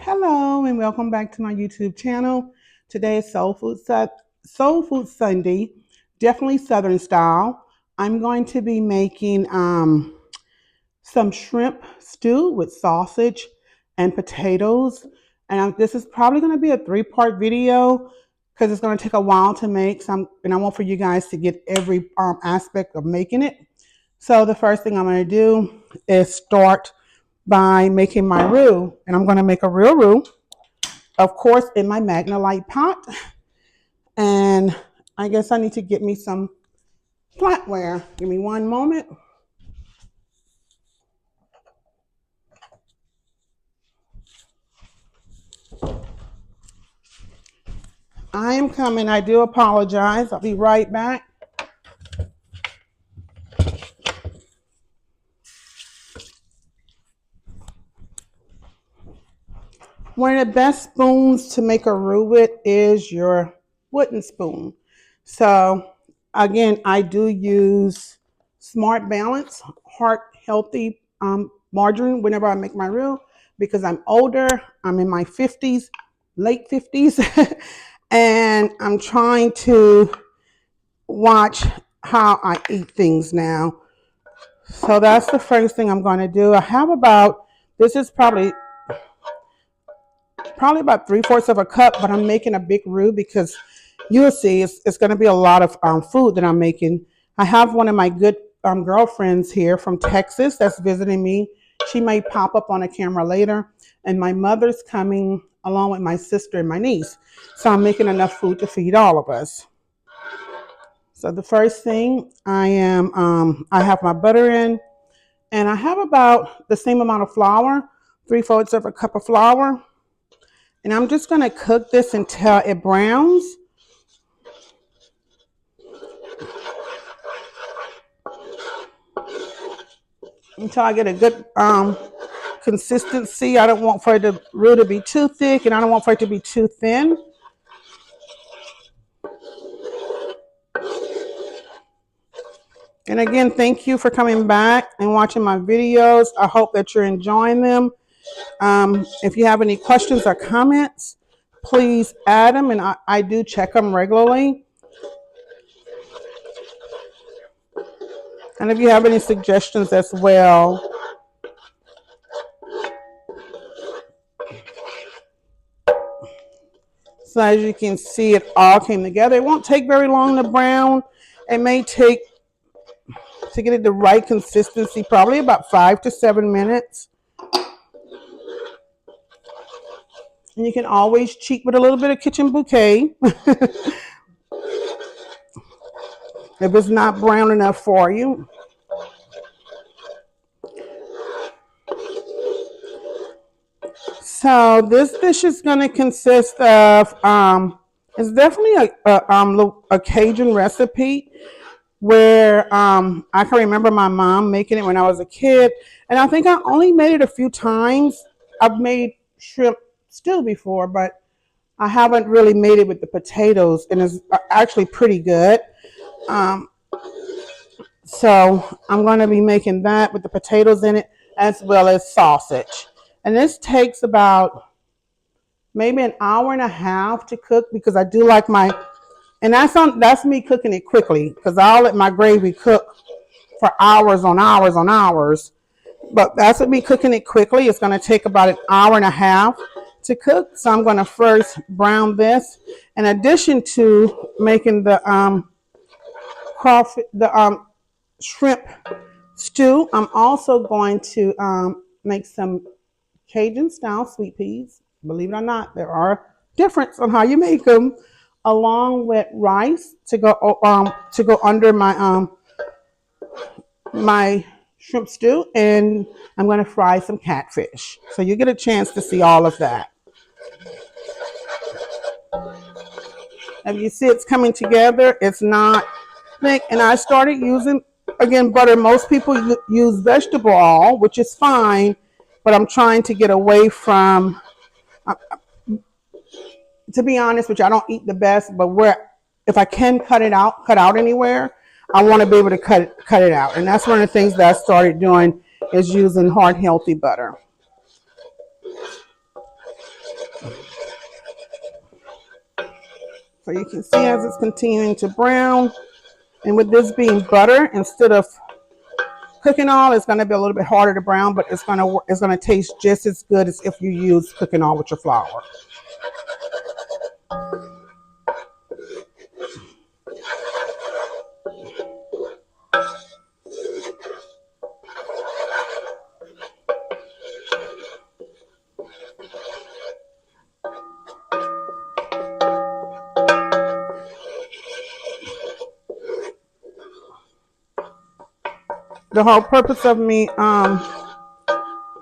Hello and welcome back to my YouTube channel. Today is Soul Food Sunday, definitely Southern style. I'm going to be making some shrimp stew with sausage and potatoes. And this is probably going to be a three-part video because it's going to take a while to make. And I want for you guys to get every aspect of making it. So the first thing I'm going to do is start by making my roux. And I'm going to make a real roux, of course, in my Magnolite pot. And I guess I need to get me some flatware. Give me one moment. I am coming. I do apologize. I'll be right back. One of the best spoons to make a roux with is your wooden spoon. So again, I do use Smart Balance, hearty margarine whenever I make my roux because I'm older. I'm in my 50s, late 50s, and I'm trying to watch how I eat things now. So that's the first thing I'm going to do. I have about, this is probably about 3/4 of a cup, but I'm making a big roux because you'll see it's going to be a lot of food that I'm making. I have one of my good girlfriends here from Texas that's visiting me. She may pop up on a camera later, and my mother's coming along with my sister and my niece. So I'm making enough food to feed all of us. So the first thing I have my butter in, and I have about the same amount of flour, 3/4 of a cup of flour. And I'm just going to cook this until it browns. Until I get a good consistency. I don't want for the roux to be too thick, and I don't want for it to be too thin. And again, thank you for coming back and watching my videos. I hope that you're enjoying them. If you have any questions or comments, please add them, and I do check them regularly. And if you have any suggestions as well. So as you can see, it all came together. It won't take very long to brown. It may take, to get it the right consistency, probably about 5 to 7 minutes. And you can always cheat with a little bit of kitchen bouquet if it's not brown enough for you. So this dish is going to consist of, it's definitely a Cajun recipe where I can remember my mom making it when I was a kid. And I think I only made it a few times. I've made shrimp stew before, but I haven't really made it with the potatoes, and it's actually pretty good. So I'm going to be making that with the potatoes in it as well as sausage. And this takes about maybe an hour and a half to cook because I do like my, and that's me cooking it quickly because I'll let my gravy cook for hours on hours on hours. But that's me cooking it quickly. It's going to take about an hour and a half to cook. So I'm going to first brown this. In addition to making the shrimp stew, I'm also going to make some Cajun style sweet peas. Believe it or not, there are difference on how you make them, along with rice to go under my my shrimp stew, and I'm going to fry some catfish. So you get a chance to see all of that. As you see, it's coming together. It's not thick, and I started using, again, butter. Most people use vegetable oil, which is fine, but I'm trying to get away from, to be honest with you, I don't eat the best, but if I can cut out anywhere, I want to be able to cut it out. And that's one of the things that I started doing is using hard, healthy butter. So you can see as it's continuing to brown. And with this being butter, instead of cooking oil, it's going to be a little bit harder to brown, but it's going to taste just as good as if you use cooking oil with your flour. The whole purpose of me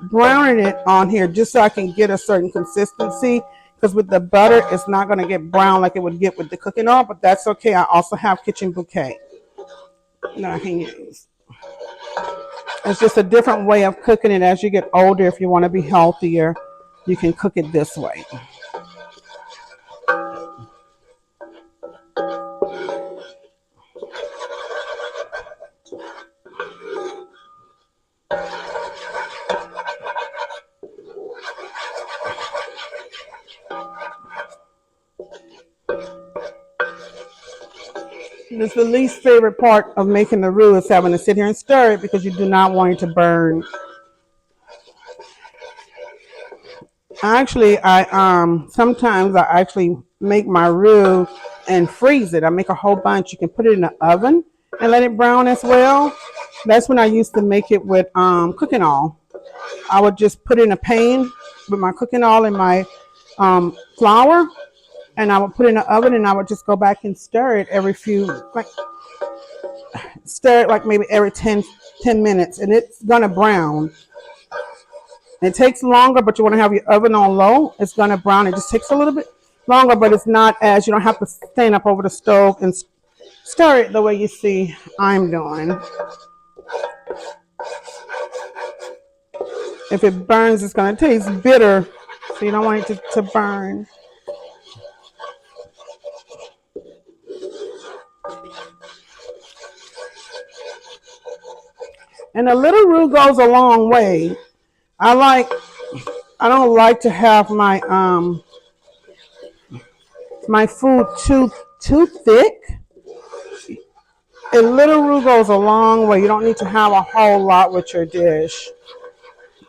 browning it on here just so I can get a certain consistency, because with the butter it's not going to get brown like it would get with the cooking oil, but that's okay. I also have kitchen bouquet that I can use. It's just a different way of cooking it. As you get older, if you want to be healthier, you can cook it this way. It's the least favorite part of making the roux is having to sit here and stir it because you do not want it to burn. Actually, sometimes I actually make my roux and freeze it. I make a whole bunch. You can put it in the oven and let it brown as well. That's when I used to make it with cooking oil. I would just put it in a pan with my cooking oil and my flour, and I would put it in the oven, and I would just go back and stir it like maybe every 10 minutes, and it's gonna brown. It takes longer, but you want to have your oven on low. It's gonna brown. It just takes a little bit longer, but it's not as, you don't have to stand up over the stove and stir it the way you see I'm doing. If it burns, it's gonna taste bitter, so you don't want it to burn. And a little roux goes a long way. I don't like to have my my food too thick. A little roux goes a long way. You don't need to have a whole lot with your dish.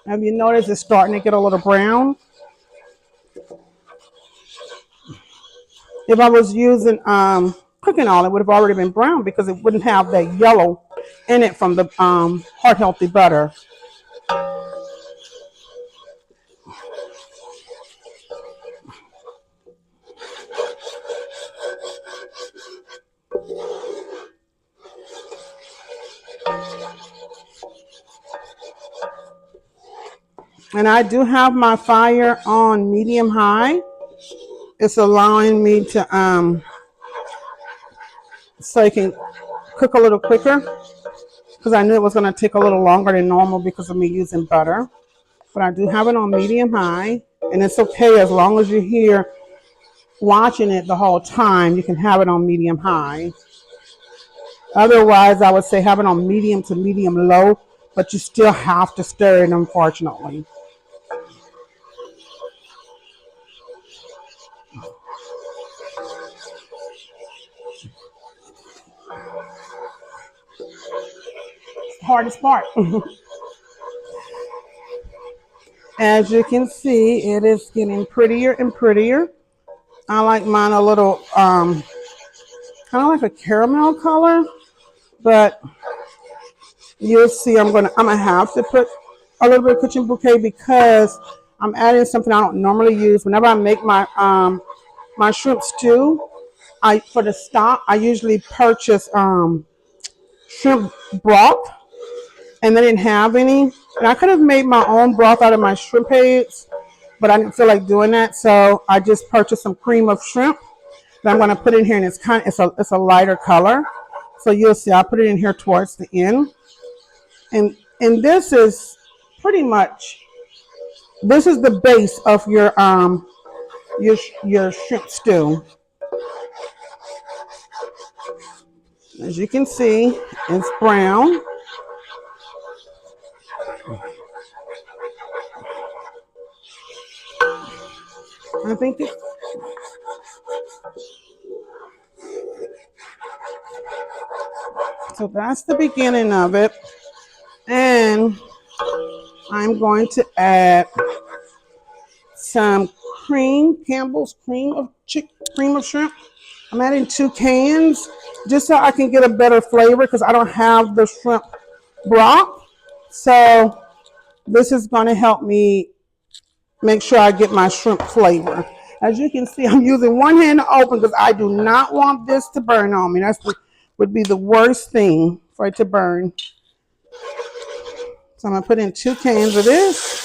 Have you noticed it's starting to get a little brown? If I was using cooking oil, it would have already been brown because it wouldn't have that yellow in it from the heart healthy butter. And I do have my fire on medium high. It's allowing me to so it can cook a little quicker, because I knew it was going to take a little longer than normal because of me using butter. But I do have it on medium high, and it's okay as long as you're here watching it the whole time. You can have it on medium high. Otherwise, I would say have it on medium to medium low, but you still have to stir it, unfortunately. Hardest part. As you can see, it is getting prettier and prettier. I like mine a little kind of like a caramel color, but you'll see I'm gonna have to put a little bit of kitchen bouquet because I'm adding something I don't normally use. Whenever I make my my shrimp stew, for the stock I usually purchase shrimp broth, and they didn't have any. And I could have made my own broth out of my shrimp heads, but I didn't feel like doing that, so I just purchased some cream of shrimp that I'm going to put in here, and it's a lighter color. So you'll see I put it in here towards the end, and this is pretty much, this is the base of your shrimp stew. As you can see, it's brown. I think so that's the beginning of it. And I'm going to add some cream, Campbell's cream of shrimp. I'm adding 2 cans just so I can get a better flavor because I don't have the shrimp broth. So this is going to help me make sure I get my shrimp flavor. As you can see, I'm using one hand to open because I do not want this to burn on me. Would be the worst thing for it to burn. So I'm going to put in 2 cans of this.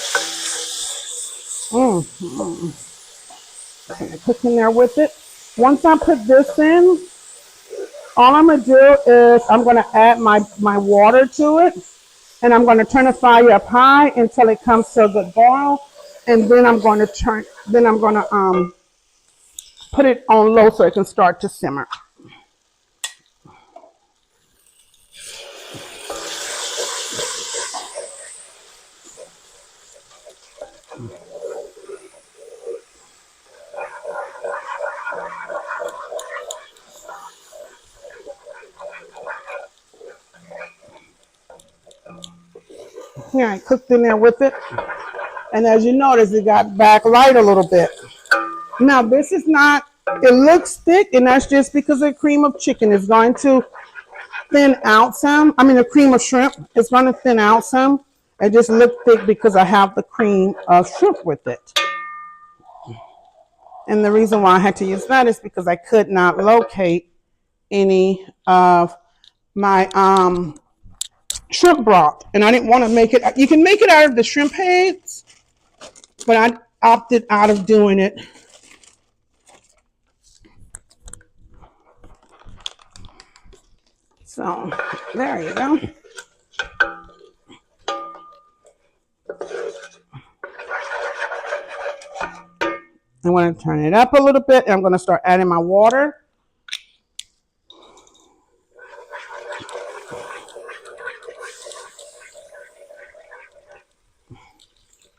Cook in there with it. Once I put this in, all I'm going to do is I'm going to add my water to it. And I'm going to turn the fire up high until it comes to a good boil. And then I'm going to put it on low so it can start to simmer. Here, I cooked in there with it. And as you notice, it got backlight a little bit. Now, this is not, it looks thick, and that's just because the cream of chicken is going to thin out some. I mean, the cream of shrimp is going to thin out some. It just looks thick because I have the cream of shrimp with it. And the reason why I had to use that is because I could not locate any of my shrimp broth. And I didn't want to make it. You can make it out of the shrimp heads, but I opted out of doing it. So there you go. I'm going to turn it up a little bit and I'm going to start adding my water.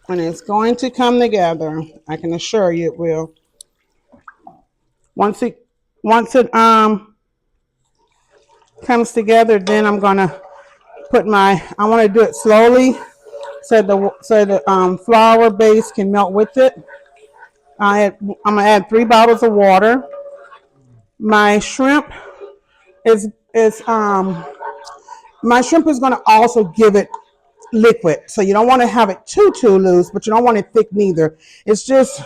And it's going to come together. I can assure you it will. Once it comes together, then I'm going to put I want to do it slowly so the flour base can melt with it. I'm going to add 3 bottles of water. My shrimp is going to also give it liquid. So you don't want to have it too loose, but you don't want it thick neither. It's just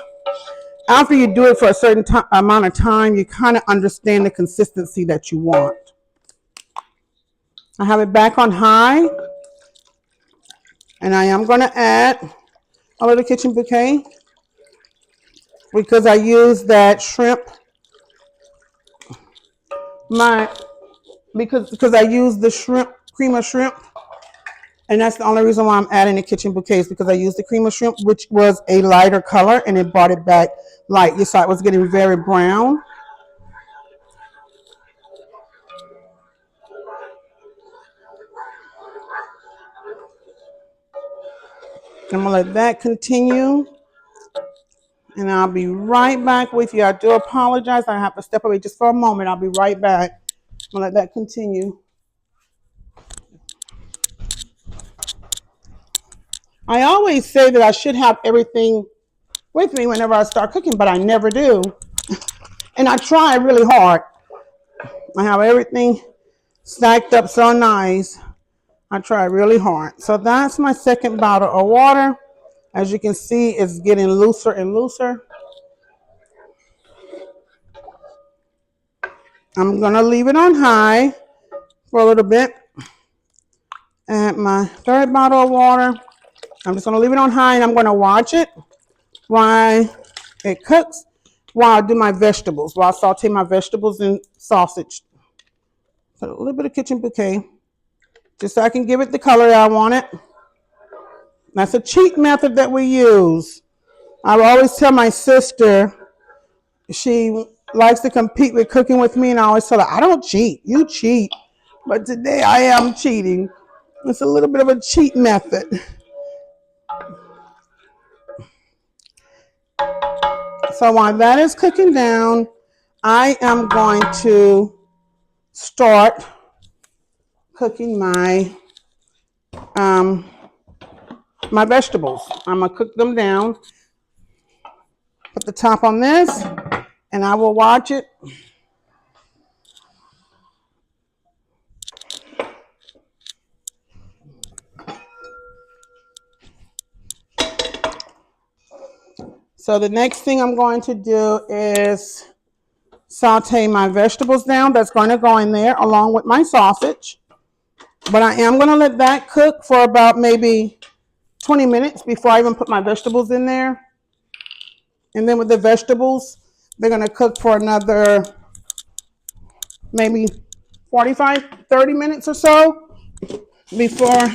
after you do it for a certain amount of time, you kind of understand the consistency that you want. I have it back on high, and I am going to add a little kitchen bouquet because I use that shrimp. Because I use the cream of shrimp, and that's the only reason why I'm adding the kitchen bouquet is because I used the cream of shrimp, which was a lighter color, and it brought it back light. You saw it was getting very brown. I'm going to let that continue, and I'll be right back with you. I do apologize. I have to step away just for a moment. I'll be right back. I'm going to let that continue. I always say that I should have everything with me whenever I start cooking, but I never do. And I try really hard. I have everything stacked up so nice. I try really hard. So that's my second bottle of water. As you can see, it's getting looser and looser. I'm going to leave it on high for a little bit. Add my third bottle of water. I'm just going to leave it on high, and I'm going to watch it while it cooks, while I do my vegetables, while I saute my vegetables and sausage. Put a little bit of kitchen bouquet, just so I can give it the color I want it. That's a cheat method that we use. I always tell my sister, she likes to compete with cooking with me, and I always tell her, I don't cheat, you cheat. But today I am cheating. It's a little bit of a cheat method. So while that is cooking down, I am going to start cooking um, my vegetables. I'm gonna cook them down. Put the top on this, and I will watch it. So the next thing I'm going to do is saute my vegetables down. That's going to go in there along with my sausage. But I am going to let that cook for about maybe 20 minutes before I even put my vegetables in there. And then with the vegetables, they're going to cook for another maybe 45, 30 minutes or so before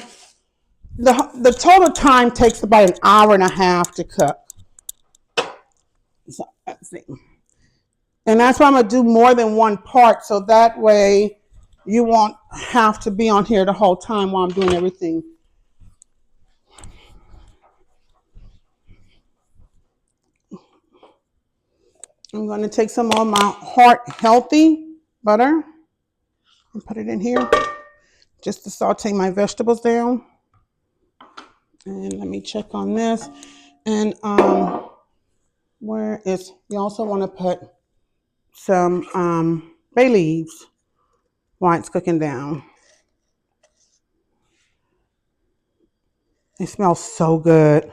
the total time takes about an hour and a half to cook. So let's see. And that's why I'm gonna do more than one part, so that way you won't have to be on here the whole time while I'm doing everything. I'm gonna take some of my hearty butter and put it in here just to saute my vegetables down. And let me check on this. And where is, you also want to put some bay leaves while it's cooking down. It smells so good.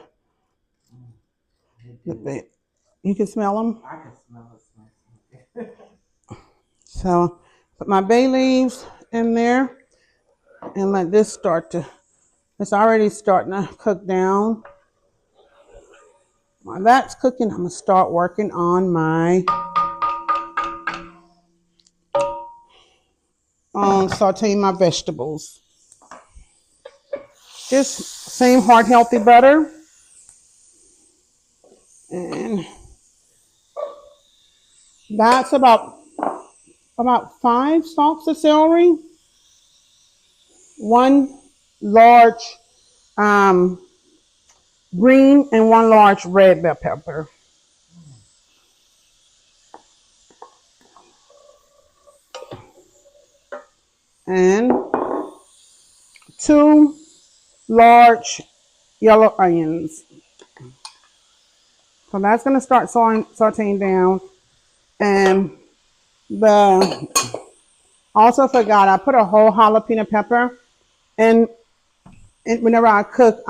You can smell them? I can smell it. So put my bay leaves in there and let this start to, it's already starting to cook down. While that's cooking, I'm going to start working on my sauteing my vegetables. Just same hard healthy butter. And that's about 5 stalks of celery, 1 large green and 1 large red bell pepper. And 2 large yellow onions. So that's going to start sauteing down. And also forgot, I put a whole jalapeno pepper in whenever I cook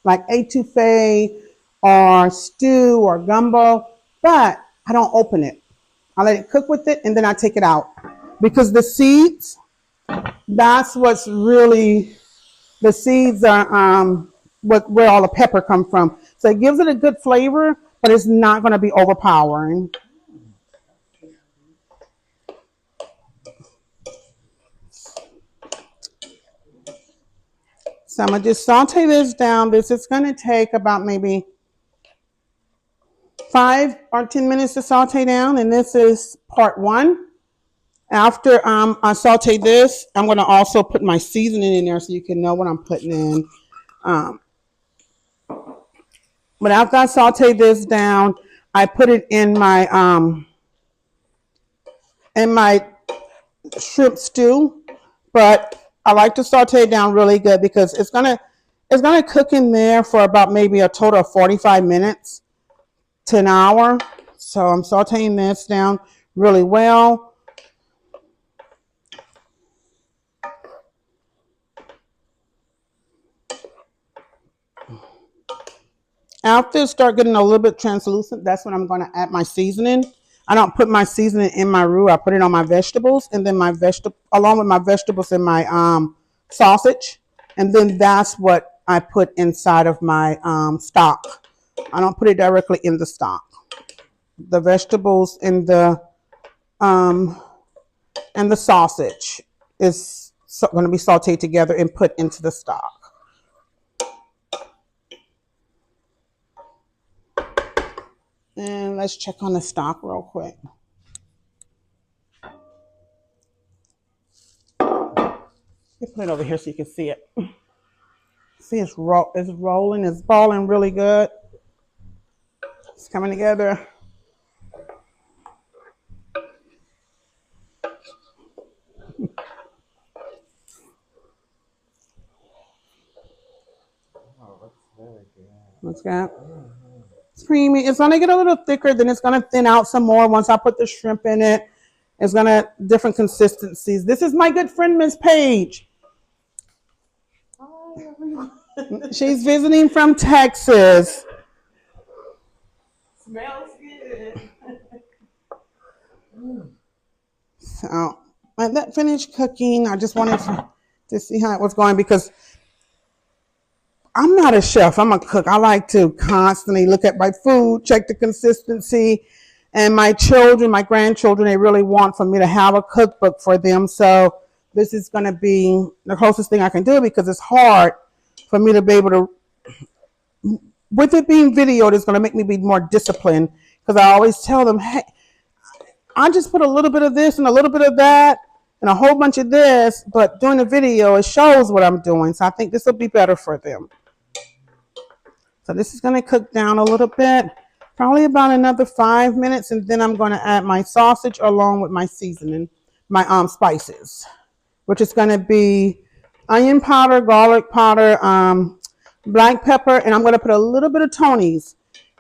like etouffee or stew or gumbo, but I don't open it. I let it cook with it and then I take it out. Because the seeds, that's what's really, the seeds are where all the pepper comes from. So it gives it a good flavor, but it's not going to be overpowering. So I'm going to just saute this down. This is going to take about maybe 5 or 10 minutes to saute down. And this is part 1. After I saute this, I'm going to also put my seasoning in there so you can know what I'm putting in. But after I saute this down, I put it in my shrimp stew. But I like to saute it down really good because it's gonna cook in there for about maybe a total of 45 minutes to an hour. So I'm sauteing this down really well. After it starts getting a little bit translucent, that's when I'm going to add my seasoning. I don't put my seasoning in my roux. I put it on my vegetables, and then along with my vegetables and my sausage, and then that's what I put inside of my stock. I don't put it directly in the stock. The vegetables and the sausage is going to be sauteed together and put into the stock. And let's check on the stock real quick. Let me put it over here so you can see it. See, it's rolling, it's balling really good. It's coming together. Looks good. It's creamy. It's gonna get a little thicker, then it's gonna thin out some more once I put the shrimp in it. It's gonna different consistencies. This is my good friend Miss Paige. Hi, everyone. She's visiting from Texas. Smells good. So when that finished cooking, I just wanted to see how it was going because I'm not a chef. I'm a cook. I like to constantly look at my food, check the consistency. And my children, my grandchildren, they really want for me to have a cookbook for them. So this is going to be the closest thing I can do because it's hard for me to be able to, with it being videoed, it's going to make me be more disciplined because I always tell them, hey, I just put a little bit of this and a little bit of that and a whole bunch of this, but during the video, it shows what I'm doing. So I think this will be better for them. So this is going to cook down a little bit, probably about another 5 minutes, and then I'm going to add my sausage along with my seasoning, my spices, which is going to be onion powder, garlic powder, black pepper, and I'm going to put a little bit of Tony's.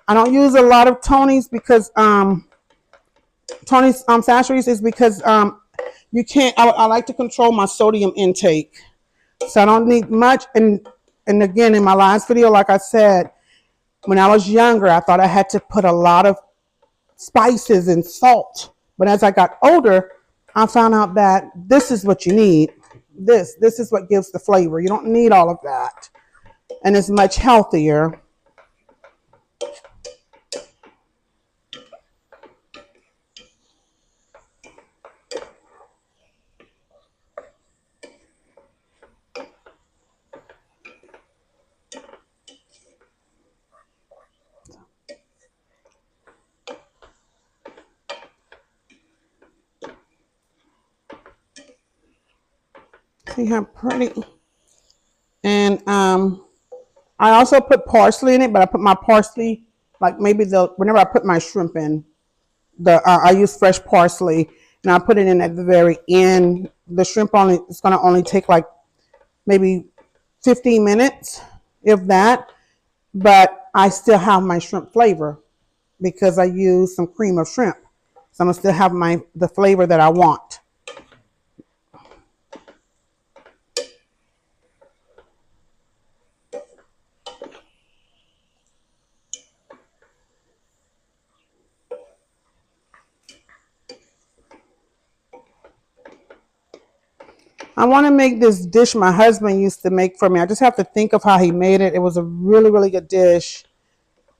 I don't use a lot of Tony's because Tony's sachets is because you can't. I like to control my sodium intake, so I don't need much. And again, in my last video, like I said, when I was younger, I thought I had to put a lot of spices and salt. But as I got older, I found out that this is what you need. This is what gives the flavor. You don't need all of that. And it's much healthier. See how pretty. And I also put parsley in it, but I put my parsley like maybe whenever I put my shrimp in, I use fresh parsley and I put it in at the very end. The shrimp it's gonna only take like maybe 15 minutes, if that, but I still have my shrimp flavor because I use some cream of shrimp. So I'm gonna still have the flavor that I want. I want to make this dish my husband used to make for me. I just have to think of how he made it. It was a really, really good dish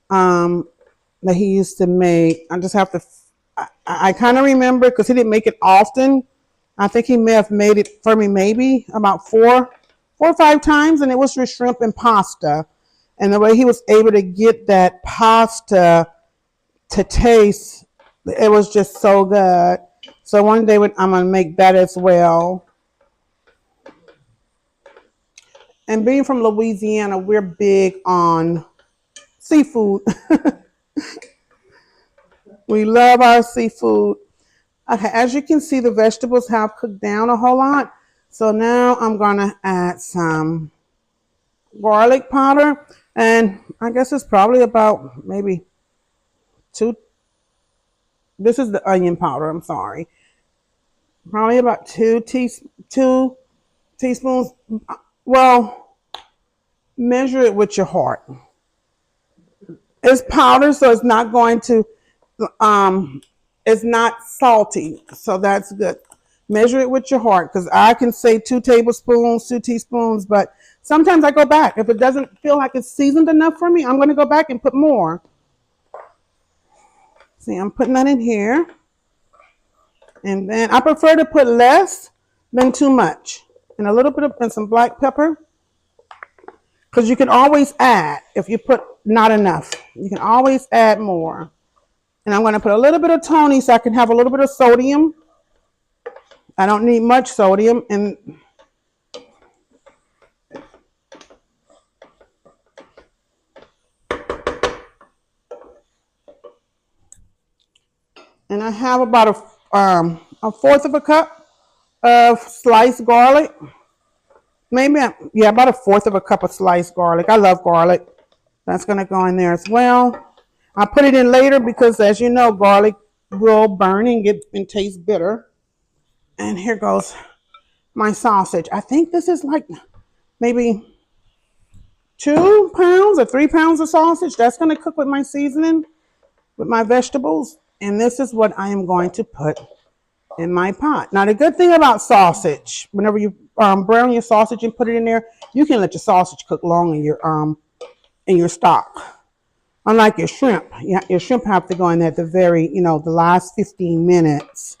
that he used to make. I just have to, I kind of remember because he didn't make it often. I think he may have made it for me maybe about four or five times, and it was with shrimp and pasta. And the way he was able to get that pasta to taste, it was just so good. So one day I'm going to make that as well. And being from Louisiana, we're big on seafood. We love our seafood. Okay, as you can see, the vegetables have cooked down a whole lot. So now I'm going to add some garlic powder. And I guess it's probably about maybe this is the onion powder, I'm sorry. Probably about two teaspoons. Well, measure it with your heart. It's powder, so it's not going to, it's not salty, so that's good. Measure it with your heart, because I can say 2 tablespoons, 2 teaspoons, but sometimes I go back. If it doesn't feel like it's seasoned enough for me, I'm going to go back and put more. See, I'm putting that in here. And then I prefer to put less than too much. And a little bit of some black pepper. Because you can always add if you put not enough. You can always add more. And I'm going to put a little bit of Tony so I can have a little bit of sodium. I don't need much sodium. And And I have about a fourth of a cup of sliced garlic. Maybe, yeah, about a fourth of a cup of sliced garlic. I love garlic. That's going to go in there as well. I put it in later because, as you know, garlic will burn and taste bitter. And here goes my sausage. I think this is like maybe 2 pounds or 3 pounds of sausage. That's going to cook with my seasoning, with my vegetables. And this is what I am going to put in my pot. Now, the good thing about sausage, whenever you brown your sausage and put it in there, you can let your sausage cook long in your stock. Unlike your shrimp, your shrimp have to go in there at the the last 15 minutes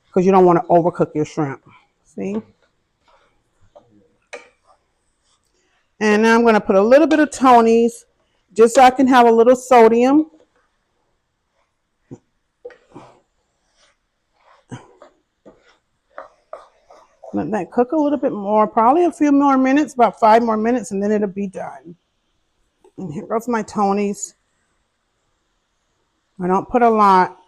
because you don't want to overcook your shrimp. See? And now I'm going to put a little bit of Tony's just so I can have a little sodium. Let that cook a little bit more, probably a few more minutes, about 5 more minutes, and then it'll be done. And here goes my Tony's. I don't put a lot.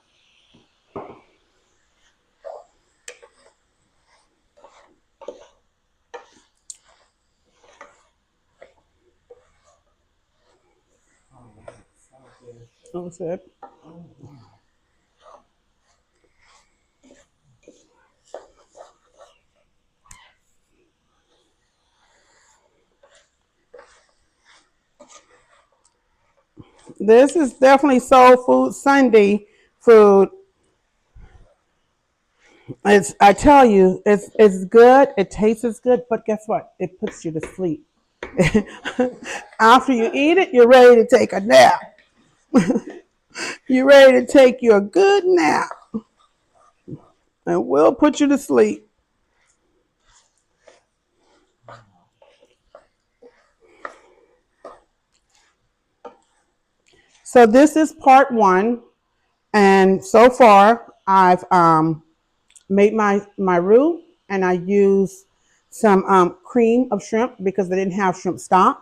That's it. This is definitely Soul Food Sunday food. I tell you, it's good. It tastes good, but guess what? It puts you to sleep. After you eat it, you're ready to take a nap. You're ready to take you a good nap, and we'll put you to sleep. So this is part one, and so far I've made my roux, and I used some cream of shrimp because they didn't have shrimp stock,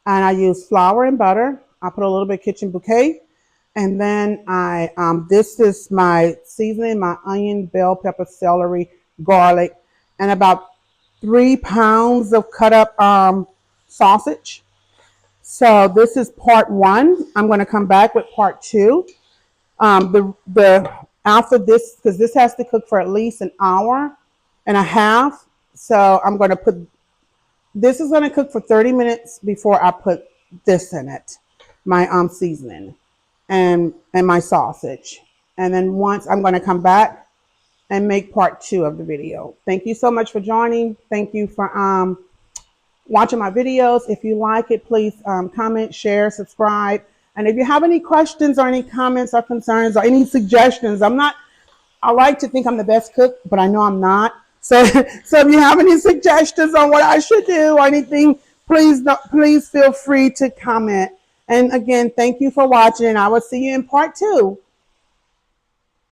and I used flour and butter. I put a little bit of kitchen bouquet, and then this is my seasoning: my onion, bell pepper, celery, garlic, and about 3 pounds of cut up sausage. So this is part one. I'm going to come back with part two. The after this, because this has to cook for at least an hour and a half. So I'm going to put this is going to cook for 30 minutes before I put this in it, my seasoning and my sausage. And then once I'm going to come back and make part two of the video. Thank you so much for joining. Thank you for watching my videos. If you like it, please comment, share, subscribe. And if you have any questions or any comments or concerns or any suggestions, I like to think I'm the best cook, but I know I'm not. So if you have any suggestions on what I should do or anything, please feel free to comment. And again, thank you for watching, and I will see you in part two.